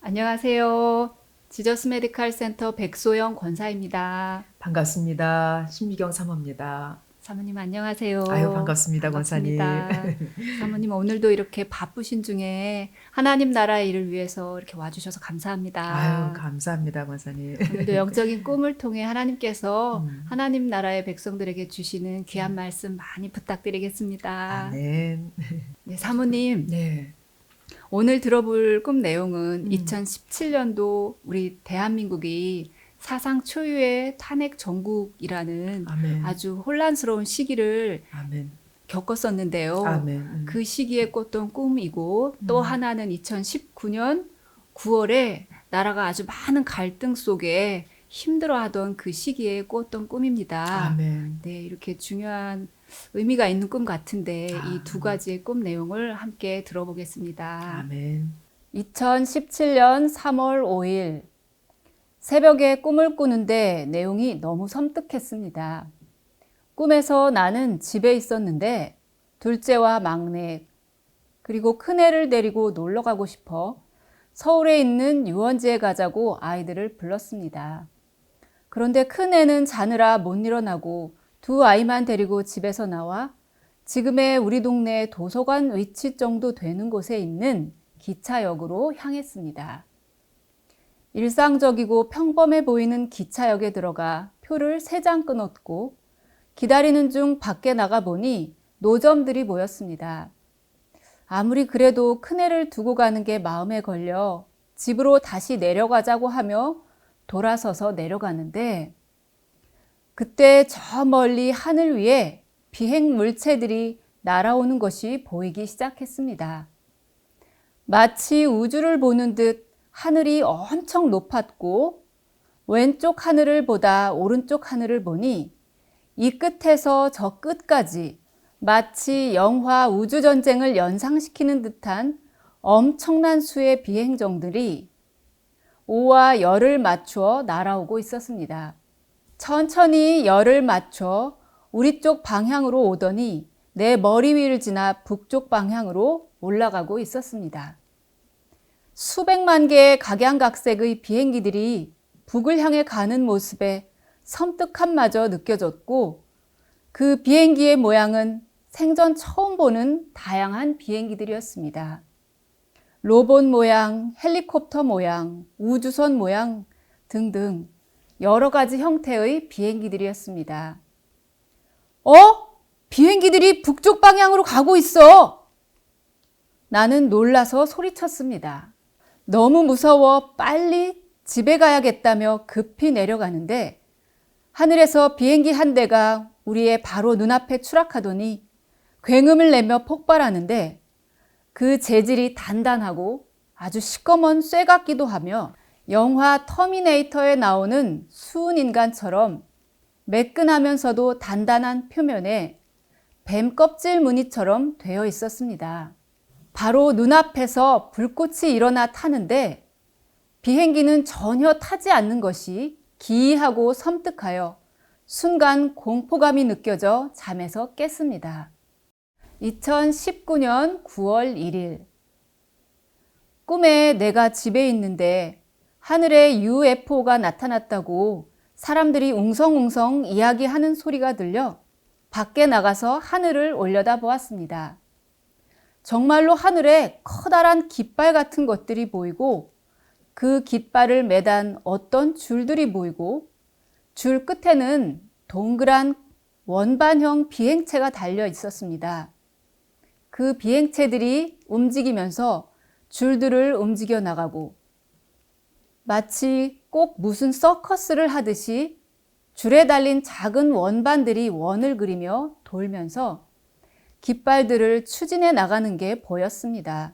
안녕하세요. 지저스 메디칼 센터 백소영 권사입니다. 반갑습니다. 신미경 사모입니다. 사모님 안녕하세요. 아유, 반갑습니다, 권사님. 반갑습니다. 사모님 오늘도 이렇게 바쁘신 중에 하나님 나라의 일을 위해서 이렇게 와주셔서 아유, 감사합니다. 감사합니다, 권사님. 오늘도 영적인 꿈을 통해 하나님께서 음. 하나님 나라의 백성들에게 주시는 귀한 말씀 많이 부탁드리겠습니다. 아멘. 네, 사모님 네. 오늘 들어볼 꿈 내용은 음. 2017년도 우리 대한민국이 사상 초유의 탄핵 정국이라는 아멘. 아주 혼란스러운 시기를 아멘. 겪었었는데요. 아멘. 그 시기에 꿨던 꿈이고 또 하나는 2019년 9월에 나라가 아주 많은 갈등 속에 힘들어하던 그 시기에 꿨던 꿈입니다. 아멘. 네, 이렇게 중요한 의미가 있는 꿈 같은데 이 두 가지의 꿈 내용을 함께 들어보겠습니다. 아멘. 2017년 3월 5일 새벽에 꿈을 꾸는데 내용이 너무 섬뜩했습니다. 꿈에서 나는 집에 있었는데 둘째와 막내 그리고 큰애를 데리고 놀러 가고 싶어 서울에 있는 유원지에 가자고 아이들을 불렀습니다. 그런데 큰애는 자느라 못 일어나고 두 아이만 데리고 집에서 나와 지금의 우리 동네 도서관 위치 정도 되는 곳에 있는 기차역으로 향했습니다. 일상적이고 평범해 보이는 기차역에 들어가 표를 3장 끊었고 기다리는 중 밖에 나가보니 노점들이 모였습니다. 아무리 그래도 큰애를 두고 가는 게 마음에 걸려 집으로 다시 내려가자고 하며 돌아서서 내려가는데 그때 저 멀리 하늘 위에 비행 물체들이 날아오는 것이 보이기 시작했습니다. 마치 우주를 보는 듯 하늘이 엄청 높았고 왼쪽 하늘을 보다 오른쪽 하늘을 보니 이 끝에서 저 끝까지 마치 영화 우주전쟁을 연상시키는 듯한 엄청난 수의 비행정들이 오와 열을 맞추어 날아오고 있었습니다. 천천히 열을 맞춰 우리 쪽 방향으로 오더니 내 머리 위를 지나 북쪽 방향으로 올라가고 있었습니다. 수백만 개의 각양각색의 비행기들이 북을 향해 가는 모습에 섬뜩함마저 느껴졌고 그 비행기의 모양은 생전 처음 보는 다양한 비행기들이었습니다. 로봇 모양, 헬리콥터 모양, 우주선 모양 등등 여러 가지 형태의 비행기들이었습니다. 비행기들이 북쪽 방향으로 가고 있어! 나는 놀라서 소리쳤습니다. 너무 무서워 빨리 집에 가야겠다며 급히 내려가는데 하늘에서 비행기 한 대가 우리의 바로 눈앞에 추락하더니 굉음을 내며 폭발하는데 그 재질이 단단하고 아주 시꺼먼 쇠 같기도 하며 영화 터미네이터에 나오는 수은 인간처럼 매끈하면서도 단단한 표면에 뱀 껍질 무늬처럼 되어 있었습니다. 바로 눈앞에서 불꽃이 일어나 타는데 비행기는 전혀 타지 않는 것이 기이하고 섬뜩하여 순간 공포감이 느껴져 잠에서 깼습니다. 2019년 9월 1일 꿈에 내가 집에 있는데 하늘에 UFO가 나타났다고 사람들이 웅성웅성 이야기하는 소리가 들려 밖에 나가서 하늘을 올려다 보았습니다. 정말로 하늘에 커다란 깃발 같은 것들이 보이고 그 깃발을 매단 어떤 줄들이 보이고 줄 끝에는 동그란 원반형 비행체가 달려 있었습니다. 그 비행체들이 움직이면서 줄들을 움직여 나가고 마치 꼭 무슨 서커스를 하듯이 줄에 달린 작은 원반들이 원을 그리며 돌면서 깃발들을 추진해 나가는 게 보였습니다.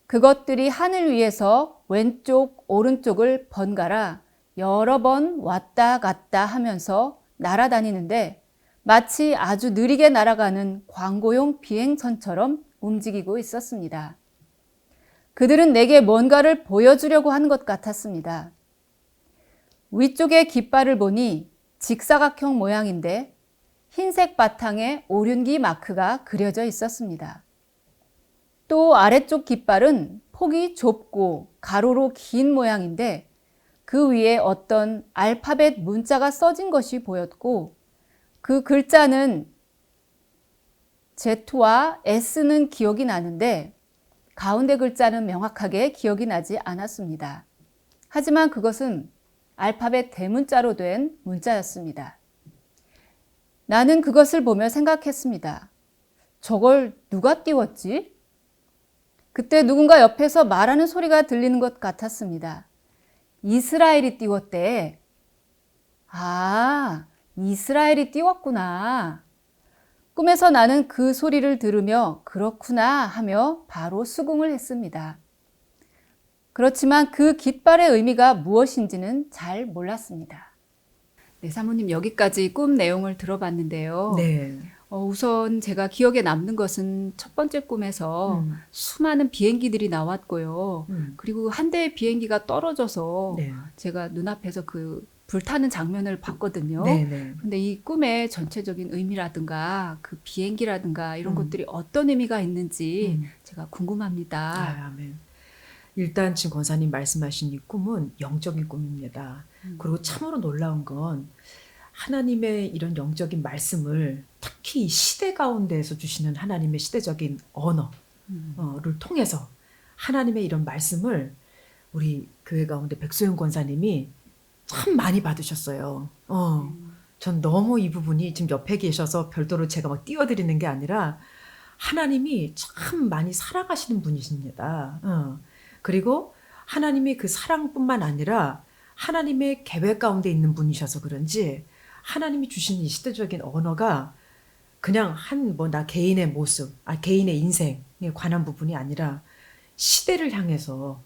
그것들이 하늘 위에서 왼쪽, 오른쪽을 번갈아 여러 번 왔다 갔다 하면서 날아다니는데 마치 아주 느리게 날아가는 광고용 비행선처럼 움직이고 있었습니다. 그들은 내게 뭔가를 보여주려고 하는 것 같았습니다. 위쪽의 깃발을 보니 직사각형 모양인데 흰색 바탕에 오륜기 마크가 그려져 있었습니다. 또 아래쪽 깃발은 폭이 좁고 가로로 긴 모양인데 그 위에 어떤 알파벳 문자가 써진 것이 보였고 그 글자는 Z와 S는 기억이 나는데 가운데 글자는 명확하게 기억이 나지 않았습니다. 하지만 그것은 알파벳 대문자로 된 문자였습니다. 나는 그것을 보며 생각했습니다. 저걸 누가 띄웠지? 그때 누군가 옆에서 말하는 소리가 들리는 것 같았습니다. 이스라엘이 띄웠대. 아, 이스라엘이 띄웠구나. 꿈에서 나는 그 소리를 들으며 그렇구나 하며 바로 수긍을 했습니다. 그렇지만 그 깃발의 의미가 무엇인지는 잘 몰랐습니다. 네, 사모님 여기까지 꿈 내용을 들어봤는데요. 네. 우선 제가 기억에 남는 것은 첫 번째 꿈에서 수많은 비행기들이 나왔고요. 그리고 한 대의 비행기가 떨어져서 네. 제가 눈앞에서 그 불타는 장면을 봤거든요. 네. 근데 이 꿈의 전체적인 의미라든가 그 비행기라든가 이런 것들이 어떤 의미가 있는지 제가 궁금합니다. 아멘. 일단 지금 권사님 말씀하신 이 꿈은 영적인 꿈입니다. 그리고 참으로 놀라운 건 하나님의 이런 영적인 말씀을 특히 이 시대 가운데에서 주시는 하나님의 시대적인 언어를 통해서 하나님의 이런 말씀을 우리 교회 가운데 백소영 권사님이 참 많이 받으셨어요. 전 너무 이 부분이 지금 옆에 계셔서 별도로 제가 막 띄워드리는 게 아니라 하나님이 참 많이 살아가시는 분이십니다. 그리고 하나님이 그 사랑뿐만 아니라 하나님의 계획 가운데 있는 분이셔서 그런지 하나님이 주신 이 시대적인 언어가 그냥 나 개인의 모습, 개인의 인생에 관한 부분이 아니라 시대를 향해서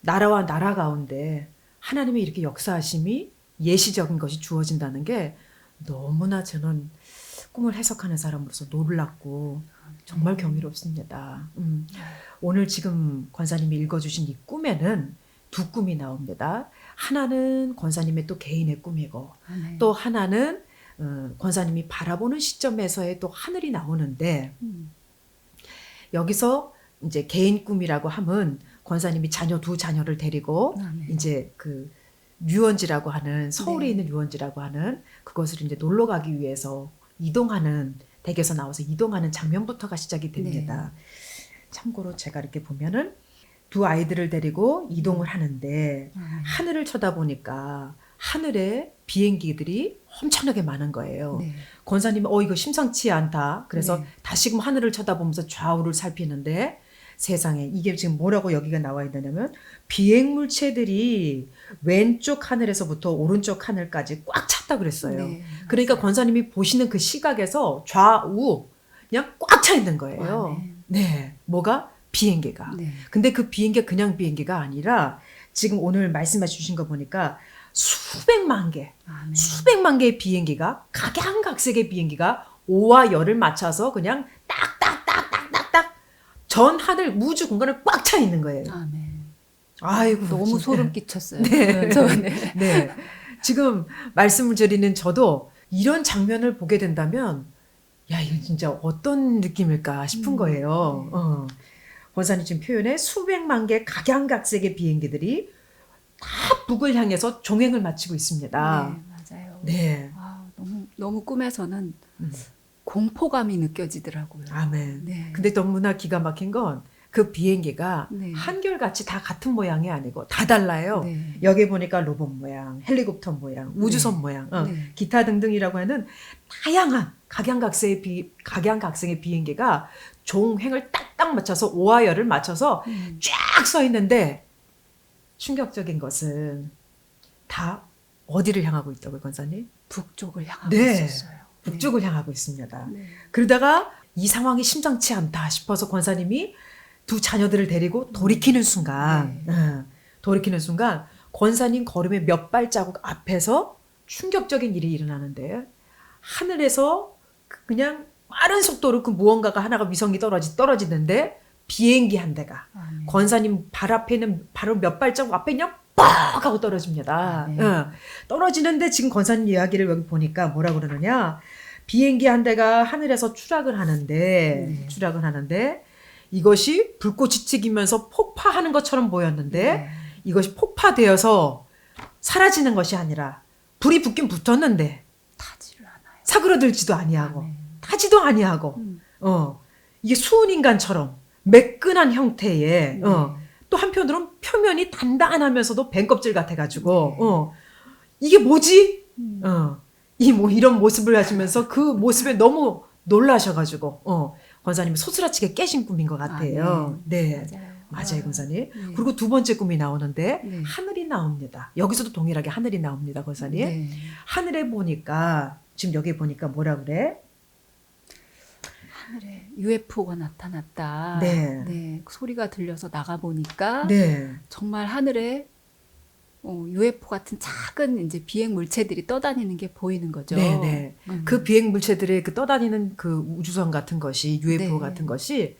나라와 나라 가운데 하나님의 이렇게 역사하심이 예시적인 것이 주어진다는 게 너무나 저는 꿈을 해석하는 사람으로서 놀랍고 정말 경이롭습니다. 오늘 지금 권사님이 읽어주신 이 꿈에는 두 꿈이 나옵니다. 하나는 권사님의 또 개인의 꿈이고 또 하나는 권사님이 바라보는 시점에서의 또 하늘이 나오는데 여기서 이제 개인 꿈이라고 하면 권사님이 두 자녀를 데리고 이제 그 유원지라고 하는 서울에 있는 유원지라고 하는 그것을 이제 놀러 가기 위해서 이동하는 댁에서 나와서 이동하는 장면부터가 시작이 됩니다. 참고로 제가 이렇게 보면은 두 아이들을 데리고 이동을 하는데 하늘을 쳐다보니까 하늘에 비행기들이 엄청나게 많은 거예요. 권사님이 이거 심상치 않다. 그래서 다시금 하늘을 쳐다보면서 좌우를 살피는데 세상에 이게 지금 뭐라고 여기가 나와 있느냐면 비행물체들이 왼쪽 하늘에서부터 오른쪽 하늘까지 꽉 찼다 그랬어요. 그러니까 권사님이 보시는 그 시각에서 좌우 그냥 꽉 차 있는 거예요. 뭐가? 비행기가. 근데 그 비행기가 그냥 비행기가 아니라 지금 오늘 말씀해 주신 거 보니까 수백만 개의 비행기가 각양각색의 비행기가 오와 열을 맞춰서 그냥 딱딱딱딱딱딱 전 하늘 우주 공간을 꽉 차 있는 거예요. 아이고 너무 진짜. 소름 끼쳤어요. 네. 지금 말씀을 드리는 저도 이런 장면을 보게 된다면 야 이거 진짜 어떤 느낌일까 싶은 거예요. 권사님 지금 표현에 수백만 개 각양각색의 비행기들이 다 북을 향해서 종행을 마치고 있습니다. 맞아요. 너무 꿈에서는 공포감이 느껴지더라고요. 아멘. 근데 너무나 기가 막힌 건 그 비행기가 한결같이 다 같은 모양이 아니고 다 달라요. 여기 보니까 로봇 모양, 헬리콥터 모양, 우주선 모양, 기타 등등이라고 하는 다양한 각양각색의 비행기가 종횡을 딱딱 맞춰서 오와 열을 맞춰서 쫙 서 있는데 충격적인 것은 다 어디를 향하고 있다고요, 권사님? 북쪽을 향하고 있었어요. 북쪽을 향하고 있습니다. 그러다가 이 상황이 심상치 않다 싶어서 권사님이 두 자녀들을 데리고 돌이키는 순간 권사님 걸음의 몇 발자국 앞에서 충격적인 일이 일어나는데 하늘에서 그냥 빠른 속도로 그 무언가가 하나가 위성이 떨어지는데 비행기 한 대가 권사님 발 앞에 있는 바로 몇 발자국 앞에 그냥 뻑 하고 떨어집니다. 떨어지는데 지금 권사님 이야기를 여기 보니까 뭐라 그러느냐 비행기 한 대가 하늘에서 추락을 하는데 이것이 불꽃이 튀기면서 폭파하는 것처럼 보였는데 네. 이것이 폭파되어서 사라지는 것이 아니라 불이 붙긴 붙었는데 타지를 않아요. 사그러들지도 아니하고 아멘. 타지도 아니하고 이게 수은 인간처럼 매끈한 형태의 또 한편으로는 표면이 단단하면서도 뱀껍질 같아가지고 이게 뭐지? 이 뭐 이런 모습을 하시면서 그 모습에 너무 놀라셔가지고 권사님이 소스라치게 깨진 꿈인 것 같아요. 네. 맞아요, 권사님. 네. 그리고 두 번째 꿈이 나오는데 네. 하늘이 나옵니다. 여기서도 동일하게 하늘이 나옵니다, 권사님. 네. 하늘에 보니까 지금 여기 보니까 뭐라 그래? 하늘에 UFO가 나타났다. 네. 네. 소리가 들려서 나가 보니까 네. 정말 하늘에 UFO 같은 작은 이제 비행 물체들이 떠다니는 게 보이는 거죠. 네, 네. 그 비행 물체들의 그 떠다니는 그 우주선 같은 것이 UFO 네. 같은 것이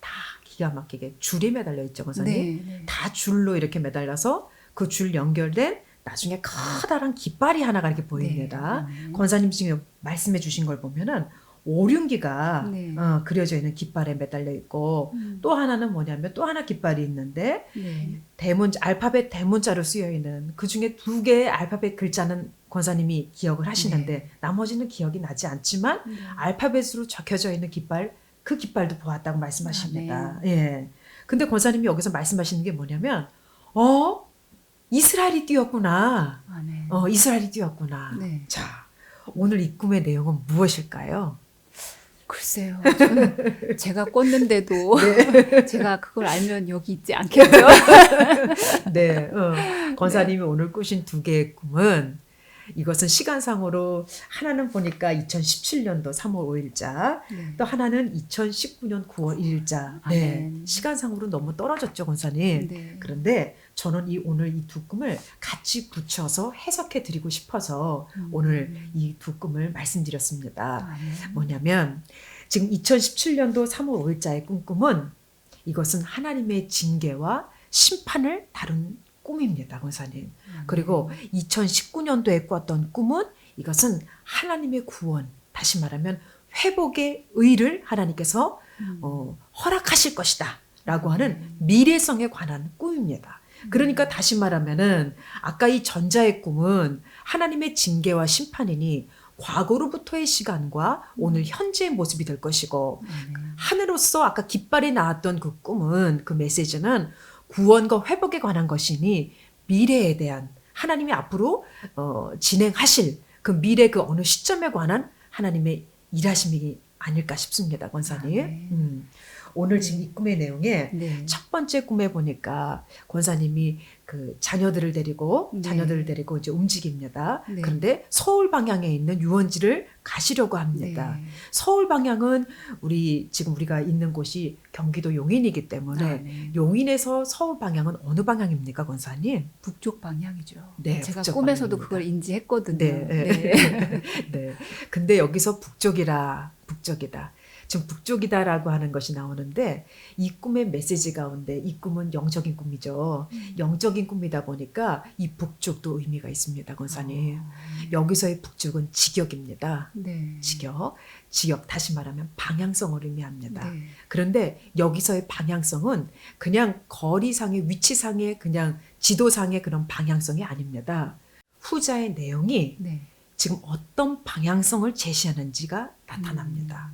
다 기가 막히게 줄이 매달려 있죠, 권사님. 네, 네. 다 줄로 이렇게 매달려서 그 줄 연결된 나중에 커다란 깃발이 하나가 이렇게 보입니다. 네. 권사님 지금 말씀해 주신 걸 보면은 오륜기가 네. 그려져 있는 깃발에 매달려 있고 또 하나는 뭐냐면 또 하나 깃발이 있는데 네. 알파벳 대문자로 쓰여 있는 그 중에 두 개의 알파벳 글자는 권사님이 기억을 하시는데 나머지는 기억이 나지 않지만 알파벳으로 적혀져 있는 깃발 그 깃발도 보았다고 말씀하십니다. 예. 근데 권사님이 여기서 말씀하시는 게 뭐냐면 이스라엘이 뛰었구나. 네. 이스라엘이 뛰었구나. 네. 자, 오늘 이 꿈의 내용은 무엇일까요? 글쎄요. 저는 제가 꿨는데도 네. 제가 그걸 알면 여기 있지 않겠죠? 네. 권사님이 오늘 꾸신 두 개의 꿈은 이것은 시간상으로 하나는 보니까 2017년도 3월 5일자 네. 또 하나는 2019년 9월 1일자. 네. 아멘. 시간상으로 너무 떨어졌죠, 권사님. 네. 그런데 저는 오늘 이 두 꿈을 같이 붙여서 해석해 드리고 싶어서 오늘 이 두 꿈을 말씀드렸습니다. 아멘. 뭐냐면 지금 2017년도 3월 5일자의 꿈은 이것은 하나님의 징계와 심판을 다룬 꿈입니다, 권사님. 그리고 2019년도에 꿨던 꿈은 이것은 하나님의 구원, 다시 말하면 회복의 의를 하나님께서 허락하실 것이다 라고 하는 미래성에 관한 꿈입니다. 그러니까 다시 말하면은 아까 이 전자의 꿈은 하나님의 징계와 심판이니 과거로부터의 시간과 오늘 현재의 모습이 될 것이고 하늘로서 아까 깃발이 나왔던 그 꿈은 그 메시지는 구원과 회복에 관한 것이니 미래에 대한 하나님이 앞으로 진행하실 그 미래 그 어느 시점에 관한 하나님의 일하심이 아닐까 싶습니다, 권사님. 오늘 지금 이 꿈의 내용에 네. 첫 번째 꿈에 보니까 권사님이 그 자녀들을 데리고 이제 움직입니다. 네. 그런데 서울 방향에 있는 유원지를 가시려고 합니다. 네. 서울 방향은 지금 우리가 있는 곳이 경기도 용인이기 때문에 네. 용인에서 서울 방향은 어느 방향입니까, 권사님? 북쪽 방향이죠. 네, 제가 북쪽 꿈에서도 방향입니다. 그걸 인지했거든요. 네. 네. 근데 여기서 북쪽이다. 지금 북쪽이다라고 하는 것이 나오는데 이 꿈의 메시지 가운데 이 꿈은 영적인 꿈이죠. 영적인 꿈이다 보니까 이 북쪽도 의미가 있습니다, 권사님. 여기서의 북쪽은 직역입니다. 네. 직역 다시 말하면 방향성을 의미합니다. 네. 그런데 여기서의 방향성은 그냥 거리상의 위치상의 그냥 지도상의 그런 방향성이 아닙니다. 후자의 내용이 네. 지금 어떤 방향성을 제시하는지가 나타납니다.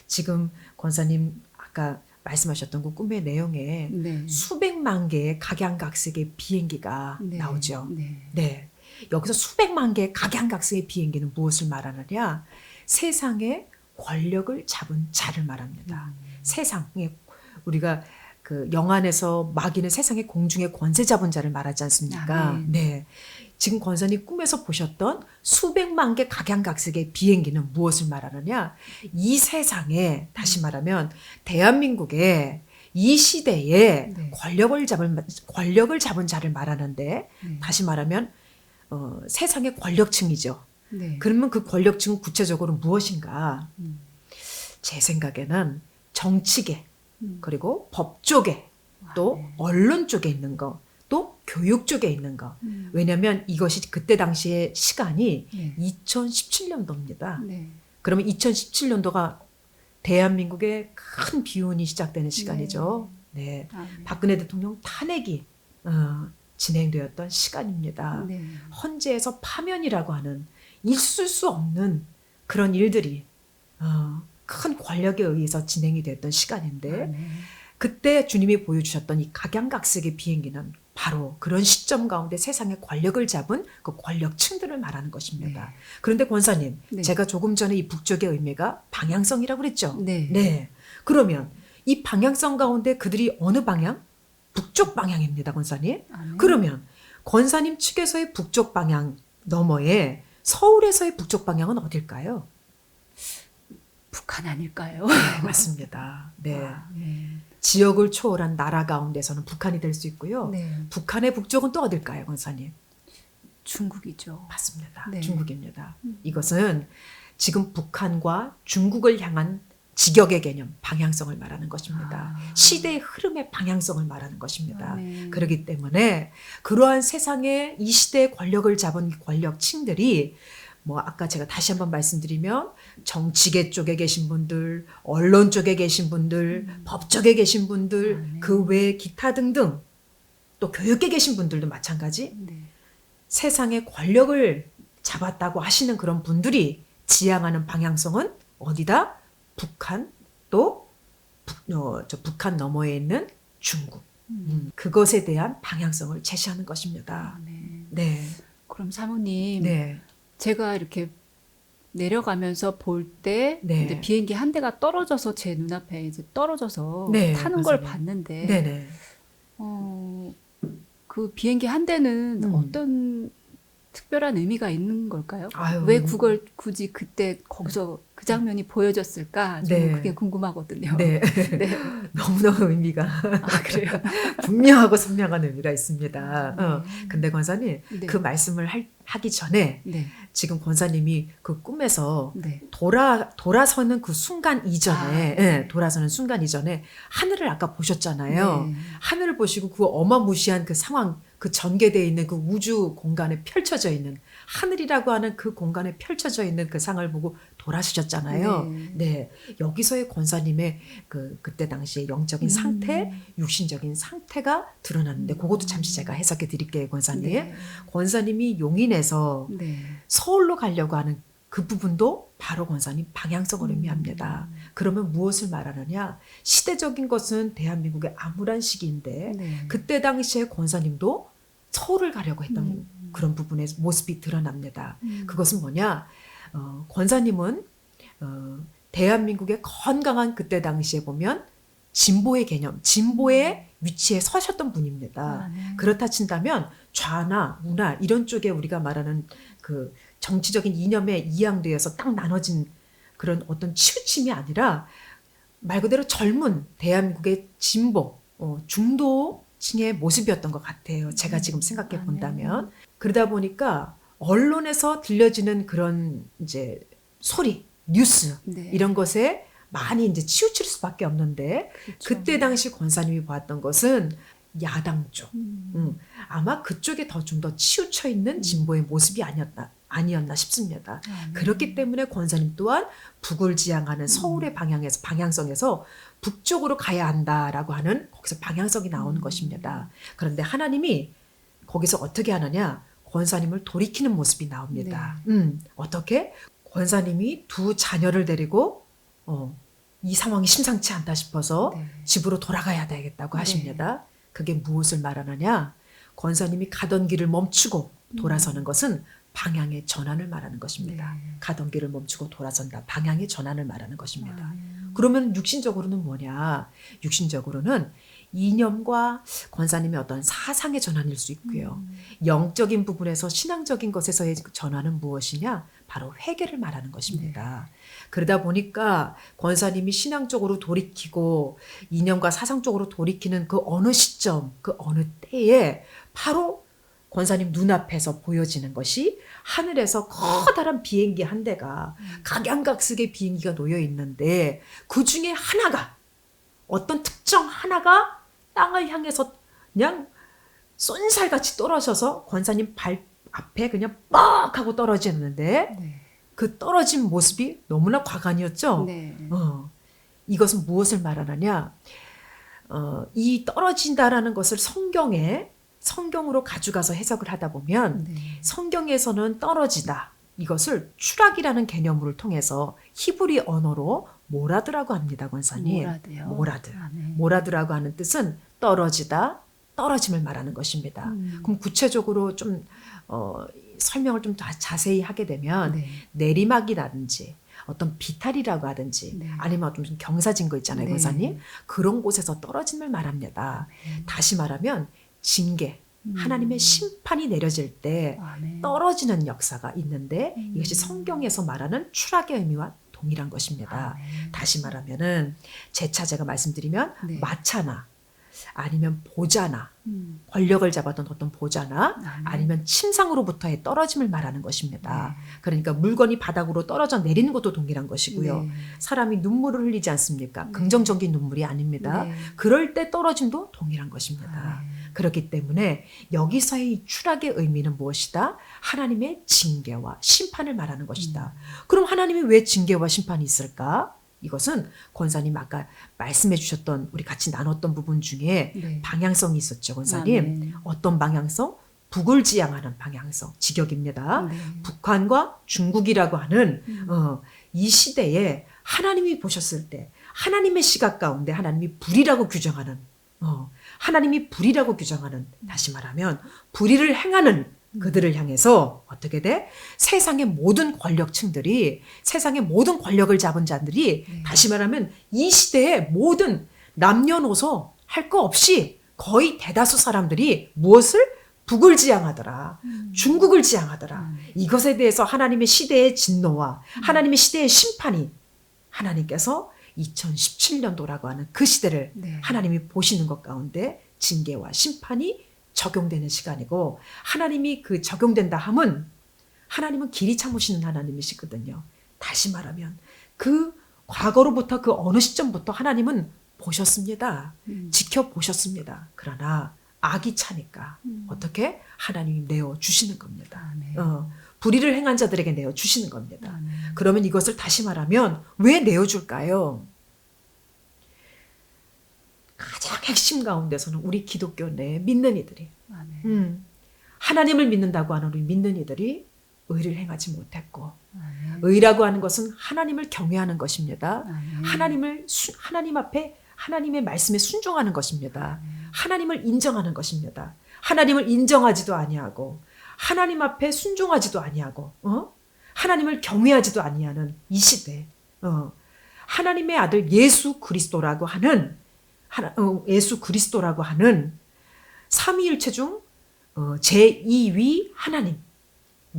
지금 권사님 아까 말씀하셨던 그 꿈의 내용에 네. 수백만 개의 각양각색의 비행기가 네. 나오죠. 네. 네. 여기서 수백만 개의 각양각색의 비행기는 무엇을 말하느냐? 세상의 권력을 잡은 자를 말합니다. 세상에 우리가 그 영안에서 마귀는 세상의 공중의 권세 잡은 자를 말하지 않습니까? 네. 지금 권사님 꿈에서 보셨던 수백만 개 각양각색의 비행기는 무엇을 말하느냐? 이 세상에 다시 말하면 대한민국의 이 시대에 네. 권력을 잡은 자를 말하는데 네. 다시 말하면 세상의 권력층이죠. 네. 그러면 그 권력층은 구체적으로 무엇인가? 제 생각에는 정치계 그리고 법 쪽에 또 언론 쪽에 있는 거, 또 교육 쪽에 있는 거. 왜냐하면 이것이 그때 당시의 시간이 네. 2017년도입니다. 네. 그러면 2017년도가 대한민국의 큰 비운이 시작되는 시간이죠. 네. 아멘. 박근혜 대통령 탄핵이 진행되었던 시간입니다. 네. 헌재에서 파면이라고 하는 있을 수 없는 그런 일들이 큰 권력에 의해서 진행이 됐던 시간인데 아멘. 그때 주님이 보여주셨던 이 각양각색의 비행기는 바로 그런 시점 가운데 세상의 권력을 잡은 그 권력층들을 말하는 것입니다. 네. 그런데 권사님, 네. 제가 조금 전에 이 북쪽의 의미가 방향성이라고 그랬죠? 네. 네. 그러면 이 방향성 가운데 그들이 어느 방향? 북쪽 방향입니다, 권사님. 아멘. 그러면 권사님 측에서의 북쪽 방향 너머에 서울에서의 북쪽 방향은 어딜까요? 북한 아닐까요? 네, 맞습니다. 네. 아멘. 지역을 초월한 나라 가운데서는 북한이 될 수 있고요. 네. 북한의 북쪽은 또 어딜까요, 권사님? 중국이죠. 맞습니다. 네. 중국입니다. 이것은 지금 북한과 중국을 향한 직역의 개념, 방향성을 말하는 것입니다. 시대의 흐름의 방향성을 말하는 것입니다. 아멘. 그렇기 때문에 그러한 세상에 이 시대의 권력을 잡은 권력층들이 뭐 아까 제가 다시 한번 말씀드리면 정치계 쪽에 계신 분들, 언론 쪽에 계신 분들, 법 쪽에 계신 분들, 아멘. 그 외에 기타 등등 또 교육계 계신 분들도 마찬가지 네. 세상의 권력을 잡았다고 하시는 그런 분들이 지향하는 방향성은 어디다? 북한 또 북한 너머에 있는 중국. 그것에 대한 방향성을 제시하는 것입니다. 아멘. 네, 그럼 사모님, 네, 제가 이렇게 내려가면서 볼 때 네. 이제 비행기 한 대가 떨어져서 제 눈앞에 이제 떨어져서 네, 타는 걸 맞아요. 봤는데 네, 네. 그 비행기 한 대는 음. 어떤 특별한 의미가 있는 걸까요? 아유. 왜 그걸 굳이 그때 거기서 그 장면이 보여졌을까? 저는 네. 그게 궁금하거든요. 네. 네. 너무너무 의미가 아, 그래요? 분명하고 선명한 의미가 있습니다. 네. 근데 권사님 네. 그 말씀을 하기 전에 네. 지금 권사님이 그 꿈에서 네. 돌아서는 그 순간 이전에, 아, 예, 돌아서는 순간 이전에 하늘을 아까 보셨잖아요. 네. 하늘을 보시고 그 어마무시한 그 상황, 그 전개되어 있는 그 우주 공간에 펼쳐져 있는 하늘이라고 하는 그 공간에 펼쳐져 있는 그 상을 보고 돌아서셨잖아요. 네. 네, 여기서의 권사님의 그때 당시의 영적인 상태, 육신적인 상태가 드러났는데 그것도 잠시 제가 해석해 드릴게요, 권사님. 네. 권사님이 용인에서 네. 서울로 가려고 하는 그 부분도 바로 권사님 방향성을 의미합니다. 그러면 무엇을 말하느냐? 시대적인 것은 대한민국의 암울한 시기인데 네. 그때 당시에 권사님도 서울을 가려고 했던 그런 부분의 모습이 드러납니다. 그것은 뭐냐? 권사님은 대한민국의 건강한 그때 당시에 보면 진보의 개념, 진보의 위치에 서셨던 분입니다. 아, 네. 그렇다 친다면 좌나 우나 이런 쪽에 우리가 말하는 그 정치적인 이념에 이양되어서 딱 나눠진 그런 어떤 치우침이 아니라 말 그대로 젊은 대한민국의 진보, 중도층의 모습이었던 것 같아요. 제가 지금 생각해 본다면. 그러다 보니까 언론에서 들려지는 그런 이제 소리, 뉴스 네. 이런 것에 많이 이제 치우칠 수밖에 없는데 그렇죠. 그때 당시 권사님이 보았던 것은 야당 쪽. 아마 그쪽에 좀 더 치우쳐 있는 진보의 모습이 아니었나 싶습니다. 그렇기 때문에 권사님 또한 북을 지향하는 서울의 방향성에서 북쪽으로 가야 한다라고 하는 거기서 방향성이 나오는 것입니다. 그런데 하나님이 거기서 어떻게 하느냐? 권사님을 돌이키는 모습이 나옵니다. 어떻게? 권사님이 두 자녀를 데리고 이 상황이 심상치 않다 싶어서 네. 집으로 돌아가야 되겠다고 네. 하십니다. 그게 무엇을 말하느냐? 권사님이 가던 길을 멈추고 돌아서는 것은 방향의 전환을 말하는 것입니다. 네. 가던 길을 멈추고 돌아선다. 방향의 전환을 말하는 것입니다. 그러면 육신적으로는 뭐냐? 육신적으로는 이념과 권사님의 어떤 사상의 전환일 수 있고요. 영적인 부분에서 신앙적인 것에서의 전환은 무엇이냐? 바로 회개를 말하는 것입니다. 그러다 보니까 권사님이 신앙적으로 돌이키고 이념과 사상적으로 돌이키는 그 어느 시점, 그 어느 때에 바로 권사님 눈앞에서 보여지는 것이 하늘에서 커다란 비행기 한 대가 각양각색의 비행기가 놓여 있는데 그 중에 하나가 어떤 특정 하나가 땅을 향해서 그냥 쏜살같이 떨어져서 권사님 발 앞에 그냥 뻑 하고 떨어지는데 네. 그 떨어진 모습이 너무나 과간이었죠. 네. 이것은 무엇을 말하느냐? 이 떨어진다라는 것을 성경으로 가져가서 해석을 하다 보면 네. 성경에서는 떨어지다. 이것을 추락이라는 개념을 통해서 히브리 언어로 모라드라고 합니다, 권사님. 모라드요. 모라드. 아, 네. 모라드라고 하는 뜻은 떨어지다, 떨어짐을 말하는 것입니다. 그럼 구체적으로 좀 설명을 좀 자세히 하게 되면 네. 내리막이라든지 어떤 비탈이라고 하든지 네. 아니면 좀 경사진 거 있잖아요, 네. 권사님. 그런 곳에서 떨어짐을 말합니다. 다시 말하면 징계, 하나님의 심판이 내려질 때 아, 네. 떨어지는 역사가 있는데 이것이 성경에서 말하는 추락의 의미와 동일한 것입니다. 아, 네. 다시 말하면은 재차 제가 말씀드리면 네. 마차나 아니면 보좌나 음. 권력을 잡았던 어떤 보좌나 아, 네. 아니면 침상으로부터의 떨어짐을 말하는 것입니다. 네. 그러니까 물건이 바닥으로 떨어져 내리는 것도 동일한 것이고요. 네. 사람이 눈물을 흘리지 않습니까? 네. 긍정적인 눈물이 아닙니다. 네. 그럴 때 떨어짐도 동일한 것입니다. 아, 네. 그렇기 때문에 여기서의 추락의 의미는 무엇이다? 하나님의 징계와 심판을 말하는 것이다. 그럼 하나님이 왜 징계와 심판이 있을까? 이것은 권사님 아까 말씀해 주셨던 우리 같이 나눴던 부분 중에 네. 방향성이 있었죠, 권사님. 아, 네. 어떤 방향성? 북을 지향하는 방향성, 직역입니다. 네. 북한과 중국이라고 하는 이 시대에 하나님이 보셨을 때 하나님의 시각 가운데 하나님이 불이라고 규정하는 하나님이 불이라고 규정하는 다시 말하면 불의를 행하는 그들을 향해서 어떻게 돼? 세상의 모든 권력층들이 세상의 모든 권력을 잡은 자들이 네. 다시 말하면 이 시대의 모든 남녀노소 할 거 없이 거의 대다수 사람들이 무엇을? 북을 지향하더라. 중국을 지향하더라. 이것에 대해서 하나님의 시대의 진노와 하나님의 시대의 심판이 하나님께서 2017년도라고 하는 그 시대를 네. 하나님이 보시는 것 가운데 징계와 심판이 적용되는 시간이고 하나님이 그 적용된다 함은 하나님은 길이 참으시는 하나님이시거든요. 다시 말하면 그 과거로부터 그 어느 시점부터 하나님은 보셨습니다. 지켜보셨습니다. 그러나 악이 차니까 어떻게? 하나님이 내어주시는 겁니다. 아, 네. 불의를 행한 자들에게 내어주시는 겁니다. 아, 네. 그러면 이것을 다시 말하면 왜 내어줄까요? 가장 핵심 가운데서는 우리 기독교 내 믿는 이들이 아, 네. 하나님을 믿는다고 하는 우리 믿는 이들이 의를 행하지 못했고 아, 네. 의라고 하는 것은 하나님을 경외하는 것입니다. 아, 네. 하나님 앞에 하나님의 말씀에 순종하는 것입니다. 하나님을 인정하는 것입니다. 하나님을 인정하지도 아니하고 하나님 앞에 순종하지도 아니하고 하나님을 경외하지도 아니하는 이 시대 하나님의 아들 예수 그리스도라고 하는 삼위일체 중 제2위 하나님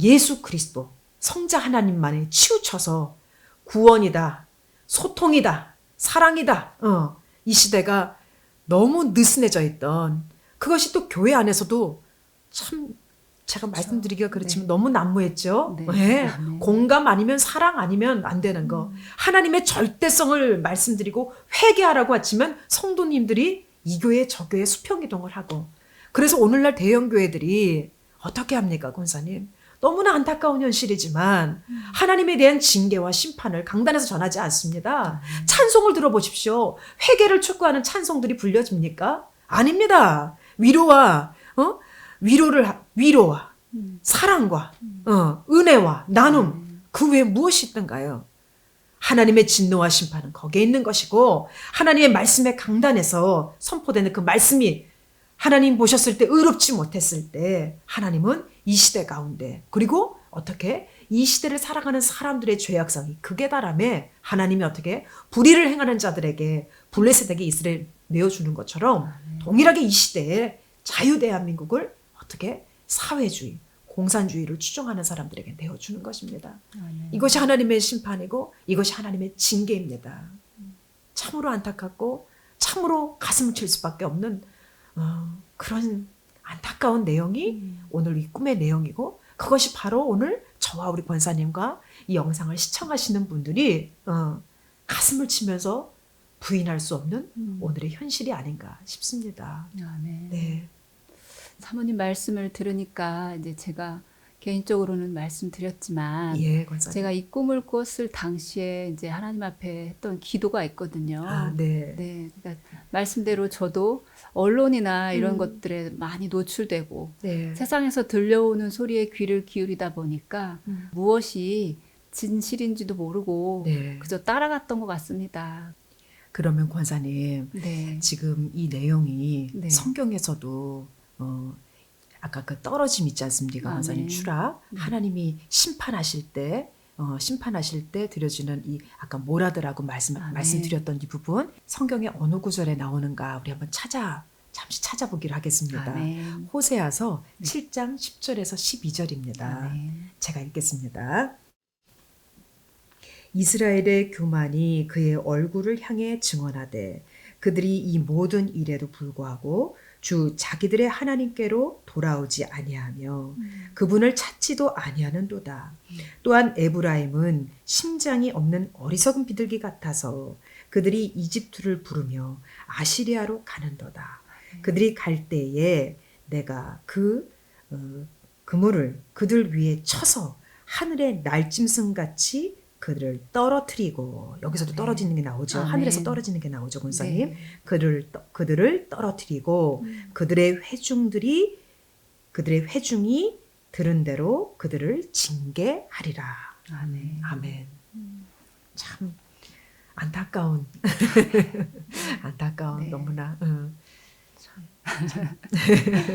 예수 그리스도 성자 하나님만에 치우쳐서 구원이다 소통이다 사랑이다 이 시대가 너무 느슨해져 있던 그것이 또 교회 안에서도 참 제가 말씀드리기가 그렇지만 너무 난무했죠. 네. 네. 네. 공감 아니면 사랑 아니면 안 되는 거. 하나님의 절대성을 말씀드리고 회개하라고 하지만 성도님들이 이 교회 저 교회 수평이동을 하고 그래서 오늘날 대형 교회들이 어떻게 합니까, 권사님? 너무나 안타까운 현실이지만 하나님에 대한 징계와 심판을 강단에서 전하지 않습니다. 찬송을 들어보십시오. 회개를 촉구하는 찬송들이 불려집니까? 아닙니다. 위로와 사랑과 은혜와 나눔 그 외에 무엇이 있던가요? 하나님의 진노와 심판은 거기에 있는 것이고 하나님의 말씀의 강단에서 선포되는 그 말씀이 하나님 보셨을 때 의롭지 못했을 때 하나님은 이 시대 가운데 그리고 어떻게 이 시대를 살아가는 사람들의 죄악성이 극에 달함에 하나님이 어떻게 불의를 행하는 자들에게 블레셋에게 이스라엘 내어주는 것처럼 동일하게 이 시대에 자유대한민국을 어떻게 사회주의 공산주의를 추종하는 사람들에게 내어주는 것입니다. 이것이 하나님의 심판이고 이것이 하나님의 징계입니다. 참으로 안타깝고 참으로 가슴을 칠 수밖에 없는 그런 안타까운 내용이 오늘 이 꿈의 내용이고 그것이 바로 오늘 저와 우리 권사님과 이 영상을 시청하시는 분들이 가슴을 치면서 부인할 수 없는 오늘의 현실이 아닌가 싶습니다. 아, 네. 네. 사모님 말씀을 들으니까 이제 제가 개인적으로는 말씀드렸지만 예, 권사님. 제가 이 꿈을 꿨을 당시에 이제 하나님 앞에 했던 기도가 있거든요. 아, 네. 네, 그러니까 말씀대로 저도 언론이나 이런 음. 것들에 많이 노출되고 네. 세상에서 들려오는 소리에 귀를 기울이다 보니까 음. 무엇이 진실인지도 모르고 네. 그저 따라갔던 것 같습니다. 그러면 권사님, 네, 지금 이 내용이 네. 성경에서도 아까 그 떨어짐 있지 않습니까, 권사님? 아멘. 추락. 하나님이 심판하실 때 드려지는 이 아까 모라드라고 아멘. 말씀드렸던 이 부분 성경의 어느 구절에 나오는가 우리 한번 잠시 찾아보기로 하겠습니다. 아멘. 호세아서 7장 10절에서 12절입니다. 아멘. 제가 읽겠습니다. 이스라엘의 교만이 그의 얼굴을 향해 증언하되 그들이 이 모든 일에도 불구하고 주 자기들의 하나님께로 돌아오지 아니하며 그분을 찾지도 아니하는도다. 또한 에브라임은 심장이 없는 어리석은 비둘기 같아서 그들이 이집트를 부르며 아시리아로 가는도다. 그들이 갈 때에 내가 그물을 그들 위에 쳐서 하늘의 날짐승같이 그들을 떨어뜨리고 여기서도 떨어지는 게 나오죠. 아멘. 하늘에서 떨어지는 게 나오죠, 권사님. 네. 그들을 떨어뜨리고 그들의 회중이 들은 대로 그들을 징계하리라. 아멘. 아멘. 참 안타까운 네. 너무나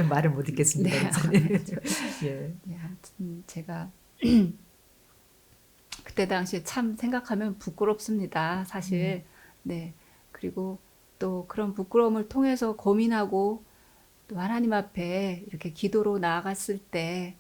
말을 못 읽겠습니다. 네. 권사님. 예. 네, 아무튼 제가 그때 당시에 참 생각하면 부끄럽습니다. 사실. 네. 그리고 또 그런 부끄러움을 통해서 고민하고 또 하나님 앞에 이렇게 기도로 나아갔을 때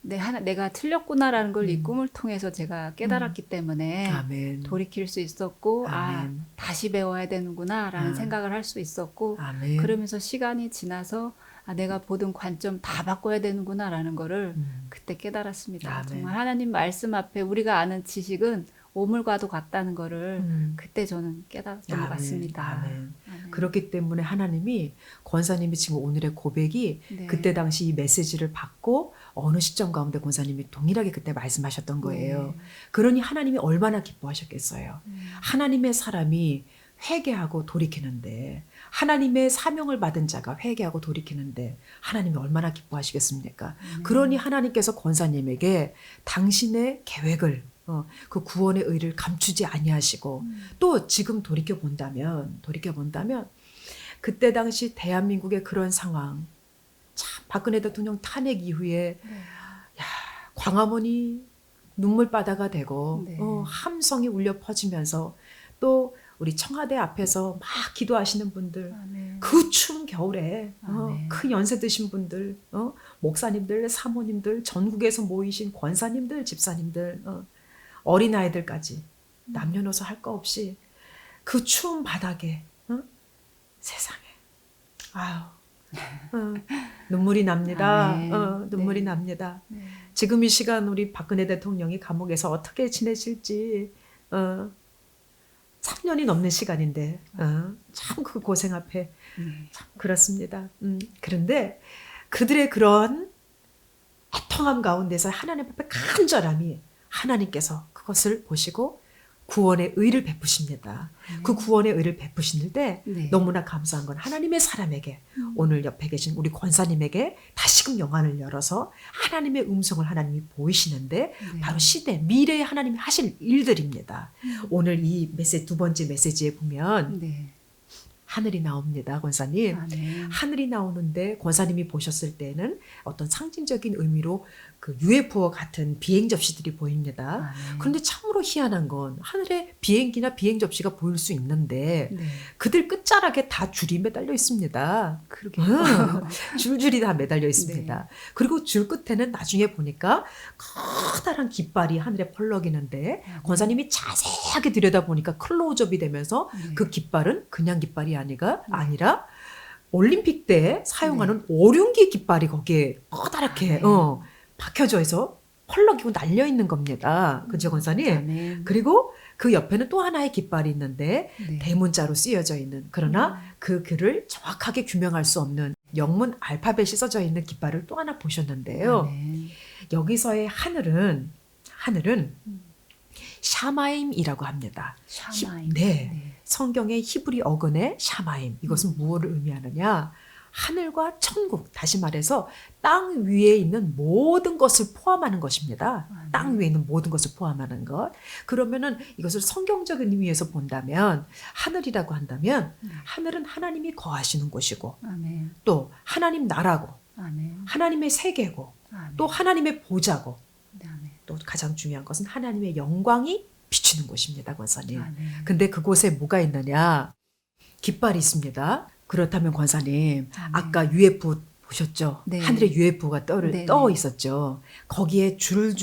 내가 틀렸구나라는 걸 이 꿈을 통해서 제가 깨달았기 때문에 아멘. 돌이킬 수 있었고 아멘. 다시 배워야 되는구나라는 생각을 할 수 있었고 아멘. 그러면서 시간이 지나서 내가 보던 관점 다 바꿔야 되는구나라는 거를 그때 깨달았습니다. 아멘. 정말 하나님 말씀 앞에 우리가 아는 지식은 오물과도 같다는 거를 그때 저는 깨달았던 것 아멘. 같습니다. 아멘. 아멘. 그렇기 때문에 하나님이 권사님이 지금 오늘의 고백이 네. 그때 당시 이 메시지를 받고 어느 시점 가운데 권사님이 동일하게 그때 말씀하셨던 거예요. 네. 그러니 하나님이 얼마나 기뻐하셨겠어요. 하나님의 사람이 회개하고 돌이키는데 하나님의 사명을 받은 자가 회개하고 돌이키는데 하나님이 얼마나 기뻐하시겠습니까? 그러니 하나님께서 권사님에게 당신의 계획을 그 구원의 의를 감추지 아니하시고 또 지금 돌이켜 본다면 그때 당시 대한민국의 그런 상황 참 박근혜 대통령 탄핵 이후에 야, 광화문이 눈물바다가 되고 네. 함성이 울려 퍼지면서 또 우리 청와대 앞에서 막 기도하시는 분들 아멘. 그 추운 겨울에 아멘. 큰 연세 드신 분들 목사님들 사모님들 전국에서 모이신 권사님들 집사님들 어린아이들까지 남녀노소 할 거 없이 그 추운 바닥에 세상에 아유 눈물이 납니다. 아멘. 눈물이 네. 납니다. 네. 지금 이 시간 우리 박근혜 대통령이 감옥에서 어떻게 지내실지 3년이 넘는 시간인데 참 그 고생 앞에 참 그렇습니다. 그런데 그들의 그런 애통함 가운데서 하나님 앞에 간절함이 하나님께서 그것을 보시고 구원의 의를 베푸십니다. 그 구원의 의를 베푸실 때 네. 너무나 감사한 건 하나님의 사람에게 오늘 옆에 계신 우리 권사님에게 다시금 영안을 열어서 하나님의 음성을 하나님이 보이시는데 네. 바로 시대 미래에 하나님이 하실 일들입니다. 오늘 이 두 번째 메시지에 보면 네. 하늘이 나옵니다, 권사님. 아멘. 하늘이 나오는데 권사님이 보셨을 때는 어떤 상징적인 의미로 그 UFO 같은 비행 접시들이 보입니다. 아멘. 그런데 참으로 희한한 건 하늘에 비행기나 비행 접시가 보일 수 있는데 네. 그들 끝자락에 다 줄이 매달려 있습니다. 그러게요. 줄줄이 다 매달려 있습니다. 네. 그리고 줄 끝에는 나중에 보니까 커다란 깃발이 하늘에 펄럭이는데 권사님이 자세하게 들여다보니까 클로즈업이 되면서 네. 그 깃발은 그냥 깃발이 아니라 올림픽 때 사용하는 오륜기 깃발이 거기에 커다랗게 박혀져 있어 펄럭이고 날려 있는 겁니다. 그죠, 권사님? 아멘. 그리고 그 옆에는 또 하나의 깃발이 있는데 네. 대문자로 쓰여져 있는 그러나 그 글을 정확하게 규명할 수 없는 영문 알파벳이 써져 있는 깃발을 또 하나 보셨는데요. 아멘. 여기서의 하늘은 샤마임이라고 합니다. 샤마임. 네. 성경의 히브리 어근의 샤마임. 이것은 무엇을 의미하느냐? 하늘과 천국, 다시 말해서 땅 위에 있는 모든 것을 포함하는 것입니다. 아멘. 땅 위에 있는 모든 것을 포함하는 것. 그러면은 이것을 성경적인 의미에서 본다면, 하늘이라고 한다면 하늘은 하나님이 거하시는 곳이고, 아멘. 또 하나님 나라고, 아멘. 하나님의 세계고, 아멘. 또 하나님의 보좌고, 아멘. 또 가장 중요한 것은 하나님의 영광이 비추는 곳입니다, 권사님. 아멘. 근데 그곳에 뭐가 있느냐? 깃발이 있습니다. 그렇다면 권사님, 아멘. 아까 UFO 보셨죠? 네. 하늘에 UFO가 네, 떠 네. 있었죠. 거기에 줄을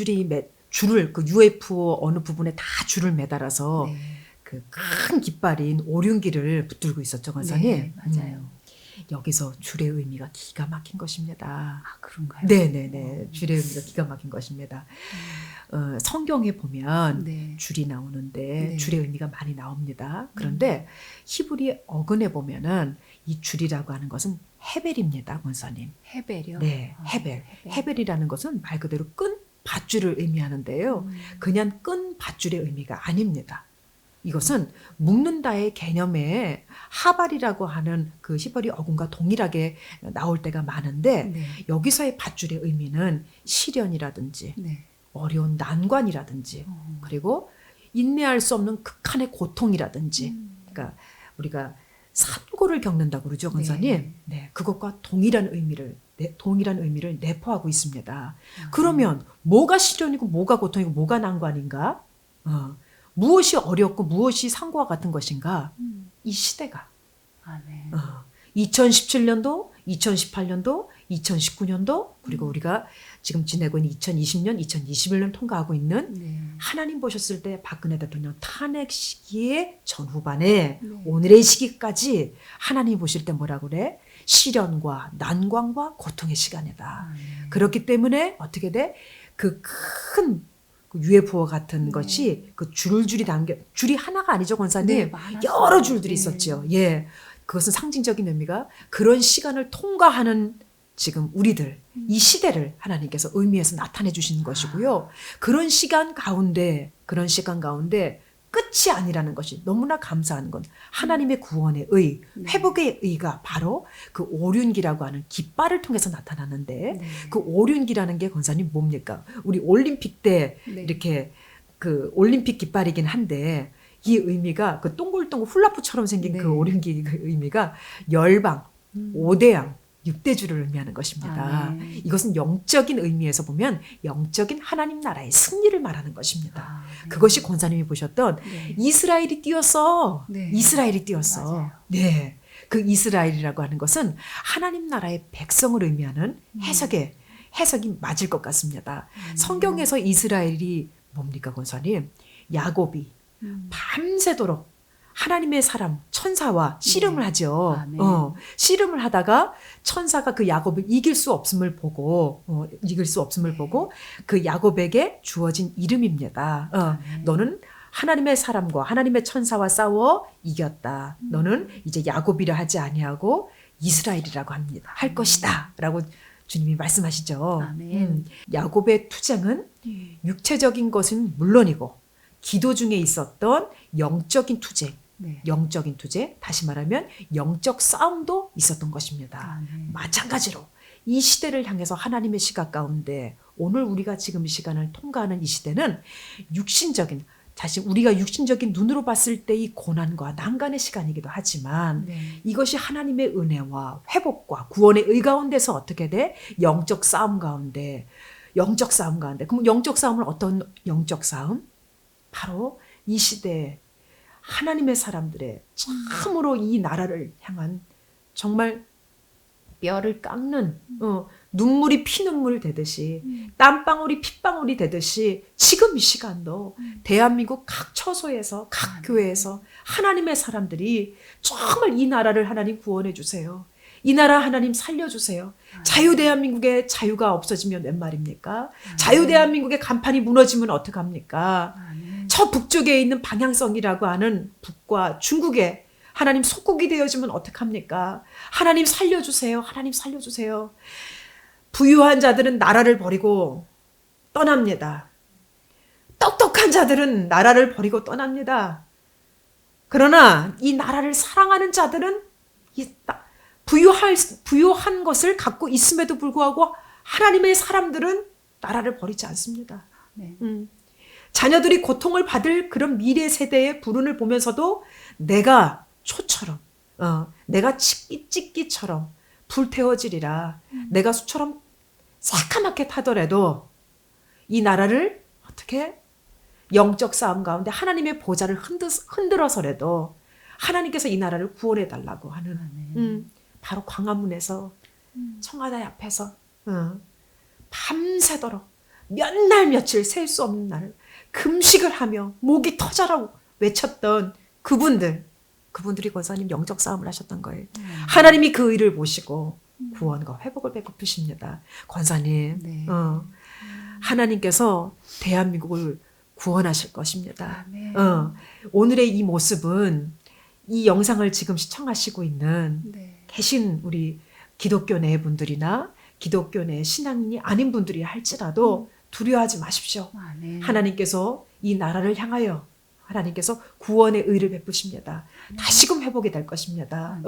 그 UFO 어느 부분에 다 줄을 매달아서 네. 그 큰 깃발인 오륜기를 붙들고 있었죠, 권사님. 네, 맞아요. 여기서 줄의 의미가 기가 막힌 것입니다. 아, 그런가요? 네네네. 줄의 의미가 기가 막힌 것입니다. 성경에 보면 네. 줄이 나오는데 네. 줄의 의미가 많이 나옵니다. 그런데 히브리 어근에 보면은 이 줄이라고 하는 것은 헤벨입니다, 권사님. 헤벨이요? 네, 아, 헤벨. 헤벨이라는 것은 말 그대로 끈 밧줄을 의미하는데요. 그냥 끈 밧줄의 의미가 아닙니다. 이것은 묶는다의 개념에 하발이라고 하는 그 히브리 어근과 동일하게 나올 때가 많은데 네. 여기서의 밧줄의 의미는 시련이라든지 네. 어려운 난관이라든지 그리고 인내할 수 없는 극한의 고통이라든지 그러니까 우리가 산고를 겪는다고 그러죠, 권사님. 네. 네, 그것과 동일한 의미를 내포하고 있습니다. 그러면 뭐가 시련이고 뭐가 고통이고 뭐가 난관인가? 무엇이 어렵고 무엇이 상고와 같은 것인가? 이 시대가 아멘. 2017년도, 2018년도, 2019년도 그리고 우리가 지금 지내고 있는 2020년, 2021년 통과하고 있는 네. 하나님 보셨을 때 박근혜 대통령 탄핵 시기의 전후반에 네. 오늘의 시기까지 하나님 보실 때 뭐라고 그래? 시련과 난관과 고통의 시간이다. 아멘. 그렇기 때문에 어떻게 돼? 그 큰 UFO 같은 네. 것이 그 줄줄이 줄이 하나가 아니죠, 권사님. 네, 많았어요. 여러 줄들이 네. 있었죠. 예. 그것은 상징적인 의미가 그런 시간을 통과하는 지금 우리들 이 시대를 하나님께서 의미해서 나타내 주시는 것이고요. 그런 시간 가운데 끝이 아니라는 것이 너무나 감사한 건 하나님의 구원의 의, 네. 회복의 의가 바로 그 오륜기라고 하는 깃발을 통해서 나타나는데 네. 그 오륜기라는 게 권사님 뭡니까? 우리 올림픽 때 네. 이렇게 그 올림픽 깃발이긴 한데 이 의미가 그 동글동글 훌라후처럼 생긴 네. 그 오륜기 그 의미가 열방, 5대양, 6대주를 의미하는 것입니다. 아멘. 이것은 영적인 의미에서 보면 영적인 하나님 나라의 승리를 말하는 것입니다. 아멘. 그것이 권사님이 보셨던 네. 이스라엘이 뛰었어. 네. 이스라엘이 뛰었어. 맞아요. 네. 그 이스라엘이라고 하는 것은 하나님 나라의 백성을 의미하는 해석이 맞을 것 같습니다. 성경에서 이스라엘이 뭡니까, 권사님? 야곱이 밤새도록 하나님의 사람 천사와 씨름을 네. 하죠. 아멘. 씨름을 하다가 천사가 그 야곱을 이길 수 없음을 보고 그 야곱에게 주어진 이름입니다. 아멘. 너는 하나님의 사람과 하나님의 천사와 싸워 이겼다. 너는 이제 야곱이라 하지 아니하고 이스라엘이라고 할 것이다라고 주님이 말씀하시죠. 아멘. 야곱의 투쟁은 육체적인 것은 물론이고 기도 중에 있었던 영적인 투쟁, 네. 다시 말하면 영적 싸움도 있었던 것입니다. 아멘. 마찬가지로 이 시대를 향해서 하나님의 시각 가운데 오늘 우리가 지금 이 시간을 통과하는 이 시대는 우리가 육신적인 눈으로 봤을 때의 고난과 난간의 시간이기도 하지만 네. 이것이 하나님의 은혜와 회복과 구원의 의 가운데서 어떻게 돼? 영적 싸움 가운데. 그럼 영적 싸움은 어떤 영적 싸움? 바로 이 시대에 하나님의 사람들의 참으로 이 나라를 향한 정말 뼈를 깎는 눈물이 피눈물 되듯이 땀방울이 핏방울이 되듯이 지금 이 시간도 대한민국 각 처소에서 각 교회에서 하나님의 사람들이 정말 이 나라를 하나님 구원해 주세요. 이 나라 하나님 살려주세요. 자유 대한민국의 자유가 없어지면 웬 말입니까? 자유 대한민국의 간판이 무너지면 어떡합니까? 아멘. 저 북쪽에 있는 방향성이라고 하는 북과 중국의 하나님 속국이 되어지면 어떡합니까? 하나님 살려주세요. 하나님 살려주세요. 부유한 자들은 나라를 버리고 떠납니다. 똑똑한 자들은 나라를 버리고 떠납니다. 그러나 이 나라를 사랑하는 자들은 부유한 것을 갖고 있음에도 불구하고 하나님의 사람들은 나라를 버리지 않습니다. 네. 자녀들이 고통을 받을 그런 미래 세대의 불운을 보면서도 내가 초처럼, 내가 찌끼처럼 불태워지리라. 내가 수처럼 새까맣게 타더라도 이 나라를 어떻게 영적 싸움 가운데 하나님의 보좌를 흔들어서라도 하나님께서 이 나라를 구원해 달라고 하는 바로 광화문에서 청와대 앞에서 밤새도록 몇 날 며칠 셀 수 없는 날 금식을 하며 목이 터져라고 외쳤던 그분들이 권사님 영적 싸움을 하셨던 거예요. 하나님이 그 일을 보시고 구원과 회복을 베푸십니다. 권사님, 네. 하나님께서 대한민국을 구원하실 것입니다. 아멘. 오늘의 이 모습은 이 영상을 지금 시청하시고 있는 네. 계신 우리 기독교 내 분들이나 기독교 내 신앙인이 아닌 분들이 할지라도 두려워하지 마십시오. 아멘. 하나님께서 이 나라를 향하여 하나님께서 구원의 의를 베푸십니다. 다시금 회복이 될 것입니다.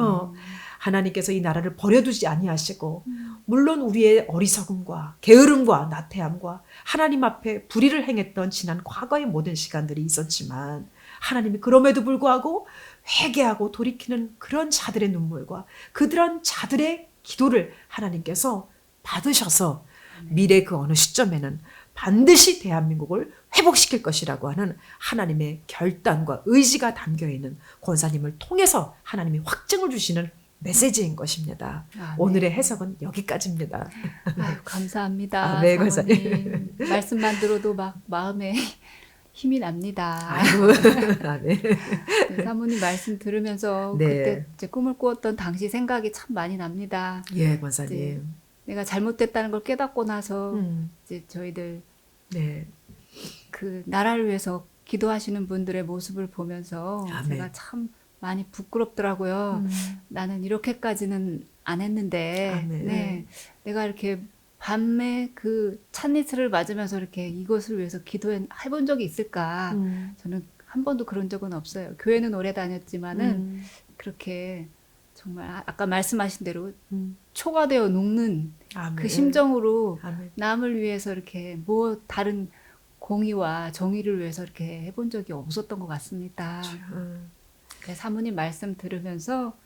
하나님께서 이 나라를 버려두지 아니하시고 물론 우리의 어리석음과 게으름과 나태함과 하나님 앞에 불의를 행했던 지난 과거의 모든 시간들이 있었지만 하나님이 그럼에도 불구하고 회개하고 돌이키는 그런 자들의 눈물과 그런 자들의 기도를 하나님께서 받으셔서 미래 그 어느 시점에는 반드시 대한민국을 회복시킬 것이라고 하는 하나님의 결단과 의지가 담겨있는 권사님을 통해서 하나님이 확증을 주시는 메시지인 것입니다. 아멘. 오늘의 해석은 여기까지입니다. 아유, 감사합니다. 네, 사모님. 말씀만 들어도 막 마음에 힘이 납니다. 아이고, 네. 네, 사모님 말씀 들으면서 네. 그때 이제 꿈을 꾸었던 당시 생각이 참 많이 납니다. 예, 권사님. 내가 잘못됐다는 걸 깨닫고 나서 이제 저희들 네. 그 나라를 위해서 기도하시는 분들의 모습을 보면서 아멘. 제가 참 많이 부끄럽더라고요. 나는 이렇게까지는 안 했는데, 아멘. 네, 내가 이렇게 밤에 그 찬이슬을 맞으면서 이렇게 이것을 위해서 기도해본 적이 있을까? 저는 한 번도 그런 적은 없어요. 교회는 오래 다녔지만은 그렇게 정말 아까 말씀하신 대로 초가 되어 녹는 아멘. 그 심정으로 아멘. 남을 위해서 이렇게 뭐 다른 공의와 정의를 위해서 이렇게 해본 적이 없었던 것 같습니다. 그래서 사모님 말씀 들으면서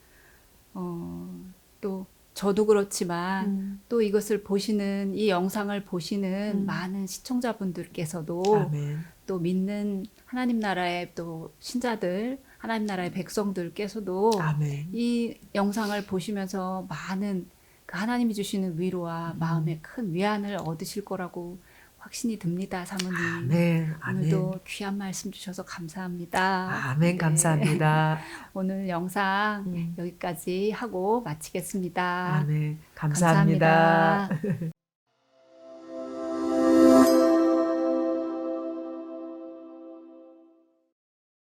또 저도 그렇지만 또 이것을 보시는 이 영상을 보시는 많은 시청자분들께서도 아멘. 또 믿는 하나님 나라의 또 신자들 하나님 나라의 백성들께서도 아멘. 이 영상을 보시면서 많은 그 하나님이 주시는 위로와 마음의 큰 위안을 얻으실 거라고 확신이 듭니다, 사모님. 아멘. 아멘. 오늘도 귀한 말씀 주셔서 감사합니다. 아멘. 네. 감사합니다. 오늘 영상 여기까지 하고 마치겠습니다. 아멘. 감사합니다. 감사합니다.